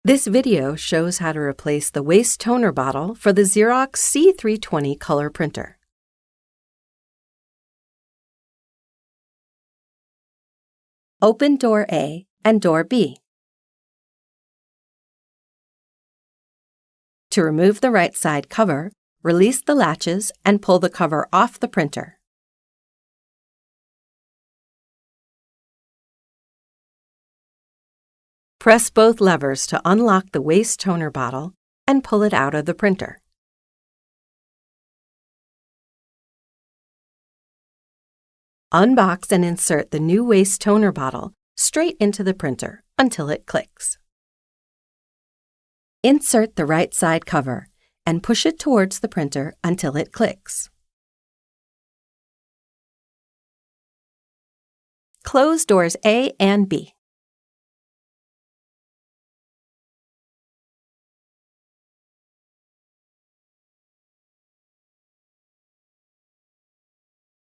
This video shows how to replace the waste toner bottle for the Xerox C320 Color Printer. Open door A and door B. To remove the right side cover, release the latches and pull the cover off the printer. Press both levers to unlock the waste toner bottle and pull it out of the printer. Unbox and insert the new waste toner bottle straight into the printer until it clicks. Insert the right side cover and push it towards the printer until it clicks. Close doors A and B.